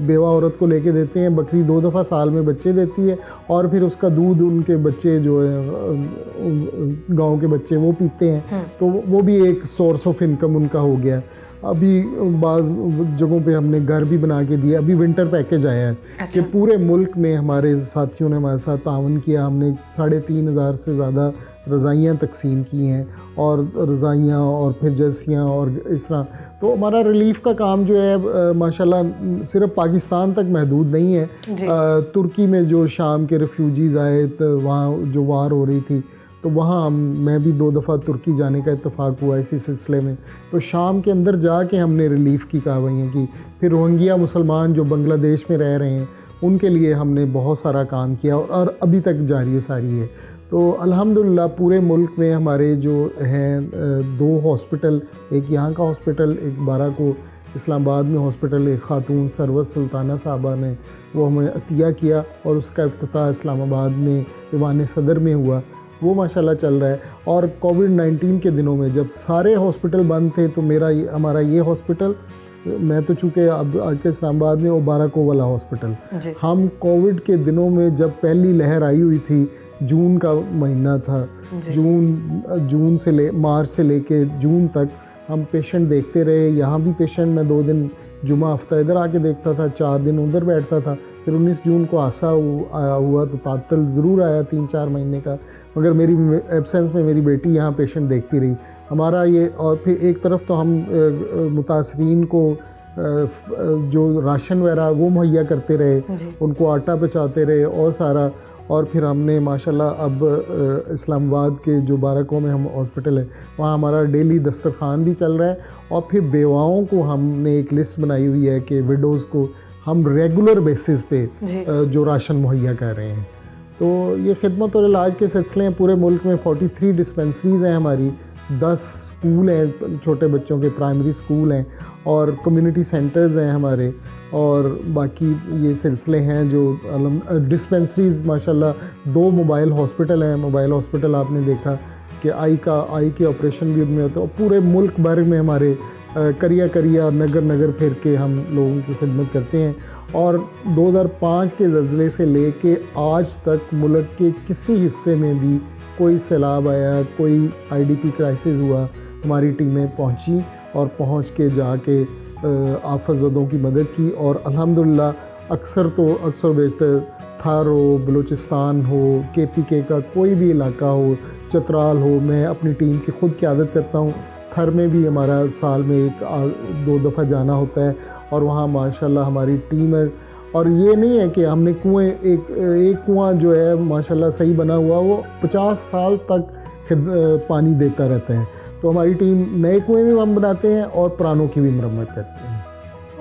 बेवा औरत को लेके देते हैं। बकरी 2 दफ़ा साल में बच्चे देती है, और फिर उसका दूध उनके बच्चे जो है गांव के बच्चे वो पीते हैं, तो वो भी एक सोर्स ऑफ इनकम उनका हो गया। अभी बाज़ जगहों पे हमने घर भी बना के दिया। अभी विंटर पैकेज आया है कि पूरे मुल्क में हमारे साथियों ने हमारे साथ ताउन किया। हमने 3,500 से ज़्यादा रज़ाइयाँ तकसीम की हैं, और रज़ाइयाँ और फिर जर्सियाँ और इस तरह। तो हमारा रिलीफ़ का काम जो है माशाल्लाह सिर्फ पाकिस्तान तक महदूद नहीं है। तुर्की में जो शाम के रेफ्यूजीज़ आए, तो वहाँ जो वार हो रही थी, तो वहाँ मैं भी 2 दफ़ा तुर्की जाने का इत्तेफाक हुआ इसी सिलसिले में। तो शाम के अंदर जाके हमने रिलीफ़ की कार्रवाइयाँ की। फिर रोहिंग्या मुसलमान जो बांग्लादेश में रह रहे हैं उनके लिए हमने बहुत सारा काम किया, और अभी तक जारी सारी है। तो अल्हम्दुलिल्लाह पूरे मुल्क में हमारे जो हैं 2 हॉस्पिटल, एक यहाँ का हॉस्पिटल, एक बारा को इस्लामाबाद में हॉस्पिटल, एक ख़ातून सरवर सुल्ताना साहबा ने वो हमें अतिया किया, और उसका इफ्तिताह इस्लामाबाद में ईवान सदर में हुआ। वो माशाल्लाह चल रहा है। और कोविड-19 के दिनों में जब सारे हॉस्पिटल बंद थे, तो हमारा ये हॉस्पिटल, मैं तो चूँकि अब आके इस्लामाबाद में, वो बाराको वाला हॉस्पिटल, हम कोविड के दिनों में जब पहली लहर आई हुई थी, जून का महीना था, मार्च से लेके जून तक हम पेशेंट देखते रहे। यहाँ भी पेशेंट मैं 2 दिन जुमा हफ्ता इधर आके देखता था, 4 दिन उधर बैठता था। फिर 19 जून को आसा हुआ तो तातल ज़रूर आया 3-4 महीने का, मगर मेरी एब्सेंस में मेरी बेटी यहाँ पेशेंट देखती रही हमारा ये। और फिर एक तरफ तो हम मुतासरीन को जो राशन वगैरह वो मुहैया करते रहे, उनको आटा पहुँचाते रहे और सारा। और फिर हमने माशाल्लाह अब इस्लामाबाद के जो बाराकों में हम हॉस्पिटल है, वहाँ हमारा डेली दस्तरखान भी चल रहा है। और फिर बेवाओं को हमने एक लिस्ट बनाई हुई है कि विडोज़ को हम रेगुलर बेसिस पे जो राशन मुहैया कर रहे हैं। तो ये खिदमत और इलाज के सिलसिले हैं। पूरे मुल्क में 43 डिस्पेंसरीज़ हैं हमारी, 10 स्कूल हैं, छोटे बच्चों के प्राइमरी स्कूल हैं, और कम्युनिटी सेंटर्स हैं हमारे, और बाकी ये सिलसिले हैं जो डिस्पेंसरीज़ माशाल्लाह। 2 मोबाइल हॉस्पिटल हैं। मोबाइल हॉस्पिटल आपने देखा कि आई के ऑपरेशन भी उनमें होते हैं। और पूरे मुल्क भर में हमारे करिया नगर फिर के हम लोगों की खिदमत करते हैं। और 2005 के ज़लज़ले से लेके आज तक मुल्क के किसी हिस्से में भी कोई सैलाब आया, कोई IDP क्राइसिस हुआ, हमारी टीमें पहुंची और पहुंच के जाके आफतज़दों की मदद की। और अल्हम्दुलिल्लाह अक्सर बेहतर थार हो, बलूचिस्तान हो, KPK का कोई भी इलाका हो, चतराल हो, मैं अपनी टीम की ख़ुद क़यादत करता हूँ। थर में भी हमारा साल में 1-2 दफ़ा जाना होता है, और वहाँ माशाल्लाह हमारी टीम है। और ये नहीं है कि हमने एक कुआं जो है माशाल्लाह सही बना हुआ, वो 50 साल तक पानी देता रहता है। तो हमारी टीम नए कुएं भी हम बनाते हैं और पुरानों की भी मरम्मत करते हैं।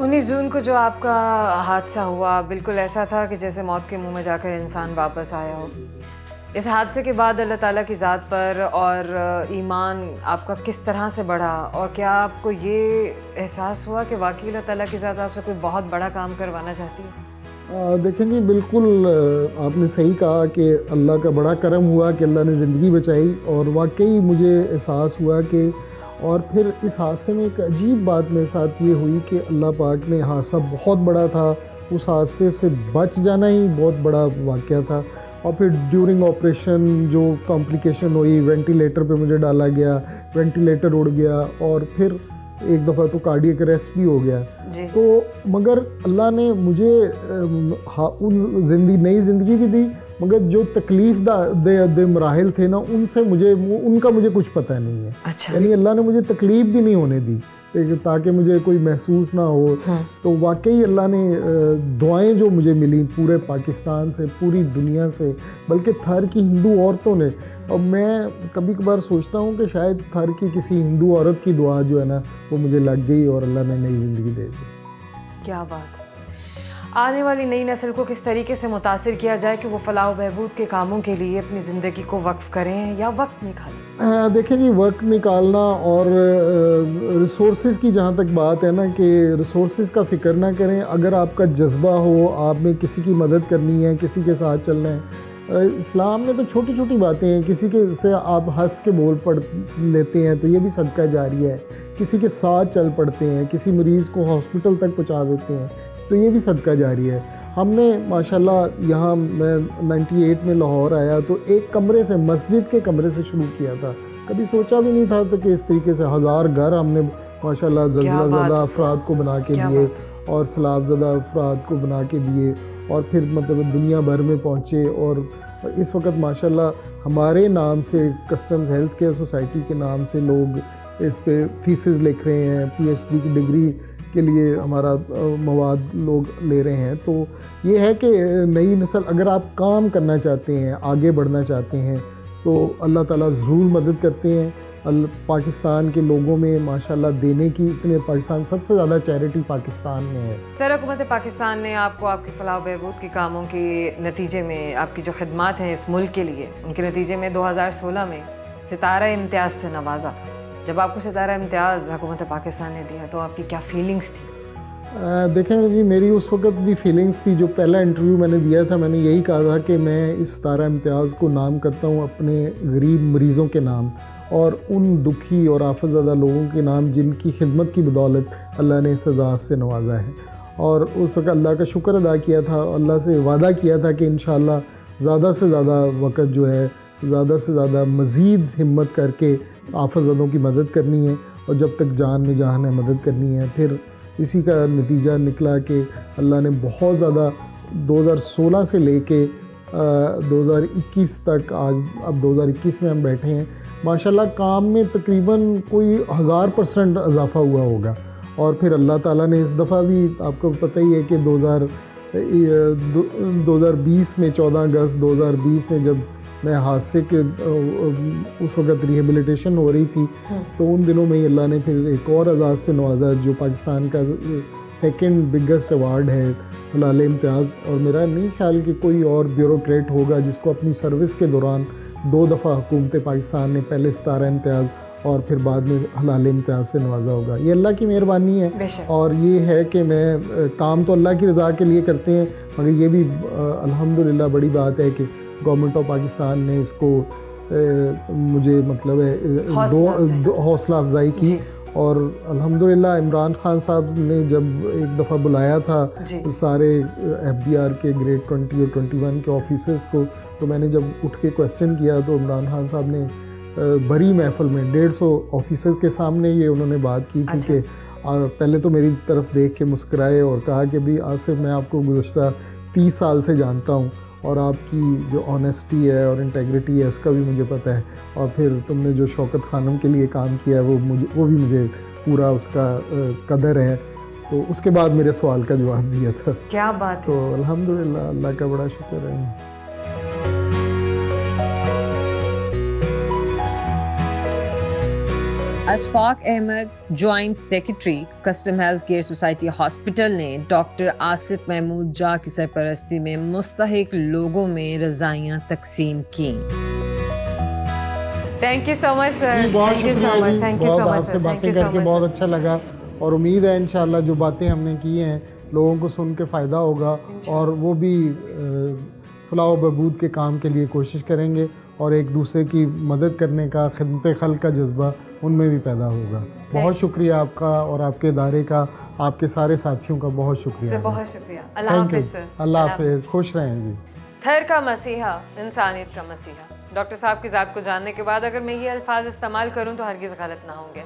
19 जून को जो आपका हादसा हुआ, बिल्कुल ऐसा था कि जैसे मौत के मुंह में जाकर इंसान वापस आया हो। इस हादसे के बाद अल्लाह ताला की ज़ात पर और ईमान आपका किस तरह से बढ़ा, और क्या आपको ये एहसास हुआ कि वाकई अल्लाह ताला की ज़ात आपसे कोई बहुत बड़ा काम करवाना चाहती है?
देखें जी, बिल्कुल आपने सही कहा कि अल्लाह का बड़ा करम हुआ कि अल्लाह ने ज़िंदगी बचाई, और वाकई मुझे एहसास हुआ कि, और फिर इस हादसे में एक अजीब बात मेरे साथ ये हुई कि अल्लाह पाक ने, हादसा बहुत बड़ा था, उस हादसे से बच जाना ही बहुत बड़ा वाक़या था। और फिर ड्यूरिंग ऑपरेशन जो कॉम्प्लिकेशन हुई, वेंटिलेटर पे मुझे डाला गया, वेंटिलेटर उड़ गया, और फिर एक दफ़ा तो कार्डियक अरेस्ट भी हो गया जी। तो मगर अल्लाह ने मुझे नई ज़िंदगी भी दी, मगर जो तकलीफ़ दे मराहिल थे ना, उनका मुझे कुछ पता नहीं है।
अच्छा।
यानी अल्लाह ने मुझे तकलीफ़ भी नहीं होने दी ताकि मुझे कोई महसूस ना हो।
हाँ।
तो वाकई अल्लाह ने दुआएं जो मुझे मिली पूरे पाकिस्तान से, पूरी दुनिया से, बल्कि थर की हिंदू औरतों ने, और मैं कभी कभार सोचता हूँ कि शायद थर की किसी हिंदू औरत की दुआ जो है ना, वो मुझे लग गई और अल्लाह ने नई ज़िंदगी दे दी।
क्या बात। आने वाली नई नस्ल को किस तरीके से मुतासिर किया जाए कि वो फलाह बहबूद के कामों के लिए अपनी ज़िंदगी को वक्फ करें या वक्त निकालें?
देखें जी, वक्त निकालना और रिसोर्सेज की जहाँ तक बात है ना, कि रिसोर्सेज का फ़िक्र ना करें। अगर आपका जज्बा हो, आप में किसी की मदद करनी है, किसी के साथ चलना है, इस्लाम में तो छोटी छोटी बातें हैं, किसी के से आप हंस के बोल पढ़ लेते हैं तो ये भी सदका जारिया है, किसी के साथ चल पड़ते हैं, किसी मरीज़ को हॉस्पिटल तक पहुंचा देते हैं तो ये भी सदका जारिया है। हमने माशाल्लाह यहाँ, मैं 98 में लाहौर आया तो एक कमरे से, मस्जिद के कमरे से शुरू किया था। कभी सोचा भी नहीं था तो कि इस तरीके से 1000 घर हमने माशाल्लाह ज़ल्ज़ला ज़दा अफराद को बना के दिए और सैलाब ज़दा अफराद को बना के दिए, और फिर मतलब दुनिया भर में पहुँचे। और इस वक्त माशाल्लाह हमारे नाम से, कस्टम्स हेल्थ केयर सोसाइटी के नाम से लोग इस पे थीसिस लिख रहे हैं, PhD की डिग्री के लिए हमारा मवाद लोग ले रहे हैं। तो ये है कि नई नस्ल, अगर आप काम करना चाहते हैं, आगे बढ़ना चाहते हैं, तो अल्लाह ताला ज़रूर मदद करते हैं। पाकिस्तान के लोगों में माशाल्लाह देने की इतने, पाकिस्तान सबसे ज़्यादा चैरिटी पाकिस्तान में है।
सर, हुकूमत पाकिस्तान ने आपको आपके फलाह बहबूद के कामों के नतीजे में, आपकी जो खिदमात हैं इस मुल्क के लिए, उनके नतीजे में 2016 में सितारा इम्तियाज़ से नवाजा। जब आपको सितारा इम्तियाज़ हुकूमत पाकिस्तान ने दिया तो आपकी क्या फीलिंग्स थी?
देखें जी, मेरी उस वक्त भी फीलिंग्स थी। जो पहला इंटरव्यू मैंने दिया था, मैंने यही कहा था कि मैं इस सितारा इम्तियाज़ को नाम करता हूँ अपने गरीब मरीज़ों के नाम और उन दुखी और आफतज़दा लोगों के नाम जिनकी खिदमत की बदौलत अल्लाह ने इस एजाज़ से नवाजा है। और उस वक्त अल्लाह का शुक्र अदा किया था, अल्लाह से वादा किया था कि इंशाअल्लाह ज़्यादा से ज़्यादा वक़्त जो है, ज़्यादा से ज़्यादा मज़ीद हिम्मत करके आफतज़दों की मदद करनी है, और जब तक जान में जान है मदद करनी है। फिर इसी का नतीजा निकला कि अल्लाह ने बहुत ज़्यादा 2016 से लेके 2021 तक, आज अब 2021 में हम बैठे हैं, माशाल्लाह काम में तकरीबन कोई 1000% इजाफ़ा हुआ होगा। और फिर अल्लाह ताला ने इस दफ़ा भी, आपको पता ही है कि 2020 में 14 अगस्त 2020 में जब मैं हादसे के उस वक़्त रिहेबिलिटेशन हो रही थी, तो उन दिनों में ही अल्लाह ने फिर एक और एजाज़ से नवाजा, जो पाकिस्तान का सेकंड बिगेस्ट अवार्ड है, हलाल इम्तियाज़। और मेरा नहीं ख्याल कि कोई और ब्यूरोक्रेट होगा जिसको अपनी सर्विस के दौरान 2 दफ़ा हुकूमत पाकिस्तान ने पहले सितारा इम्तियाज़ और फिर बाद में हलाल इम्तियाज़ से नवाजा होगा। ये अल्लाह की मेहरबानी है। और ये है कि मैं काम तो अल्लाह की रज़ा के लिए करते हैं, मगर ये भी अल्हम्दुलिल्लाह बड़ी बात है कि गवर्नमेंट ऑफ पाकिस्तान ने इसको मुझे मतलब हौसला अफजाई की। और अल्हम्दुलिल्लाह इमरान खान साहब ने जब एक दफ़ा बुलाया था सारे FDR के ग्रेड 20 और 21 के ऑफिसर्स को, तो मैंने जब उठ के क्वेश्चन किया तो इमरान खान साहब ने बड़ी महफिल में 150 ऑफिसर्स के सामने ये उन्होंने बात की थी कि पहले तो मेरी तरफ देख के मुस्कराए और कहा कि भी आसिफ, मैं आपको गुज़श्ता 30 साल से जानता हूँ और आपकी जो ऑनेस्टी है और इंटेग्रिटी है उसका भी मुझे पता है, और फिर तुमने जो शौकत खानम के लिए काम किया है वो भी मुझे पूरा उसका कदर है। तो उसके बाद मेरे सवाल का जवाब दिया था।
क्या बात
तो अल्हम्दुलिल्लाह, अल्लाह का बड़ा शुक्र है।
Ashfaq Ahmed, joint secretary custom health care society hospital ने डॉक्टर आसिफ महमूद जा की सरपरस्ती में मुस्तहिक लोगों में रजाइयाँ तकसीम की। Thank you so much sir.
जी बहुत शुक्रिया जी, बहुत आपसे बातें करके बहुत अच्छा लगा और उम्मीद है इंशाल्लाह जो बातें हमने की हैं लोगों को सुन के फ़ायदा होगा और वो भी फलाह बहबूद के काम के लिए कोशिश करेंगे और एक दूसरे की मदद करने का, खिदमत खल्क का जज्बा उनमें भी पैदा होगा। बहुत शुक्रिया आपका और आपके इदारे का, आपके सारे साथियों का बहुत शुक्रिया।
बहुत शुक्रिया। अल्लाह हाफ़िज़ सर।
अल्लाह हाफ़िज़, खुश रहें जी।
थर का मसीहा, इंसानियत का मसीहा। डॉक्टर साहब की ज़ात को जानने के बाद अगर मैं ये अल्फाज इस्तेमाल करूँ तो हरगिज़ गलत ना होंगे।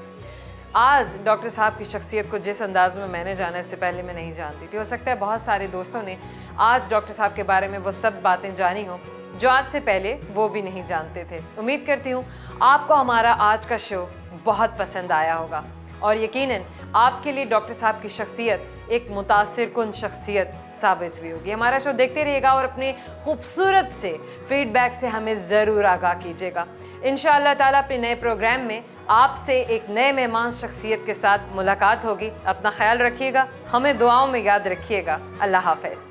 आज डॉक्टर साहब की शख्सियत को जिस अंदाज में मैंने जाना इससे पहले मैं नहीं जानती थी। हो सकता है बहुत सारे दोस्तों ने आज डॉक्टर साहब के बारे में वो सब बातें जानी हों जो आज से पहले वो भी नहीं जानते थे। उम्मीद करती हूँ आपको हमारा आज का शो बहुत पसंद आया होगा और यकीनन आपके लिए डॉक्टर साहब की शख्सियत एक मुतासिर कुन शख्सियत साबित भी होगी। हमारा शो देखते रहिएगा और अपने खूबसूरत से फीडबैक से हमें ज़रूर आगाह कीजिएगा। इंशाअल्लाह ताला अपने नए प्रोग्राम में आपसे एक नए मेहमान शख्सियत के साथ मुलाकात होगी। अपना ख्याल रखिएगा, हमें दुआओं में याद रखिएगा। अल्लाह हाफ़िज़।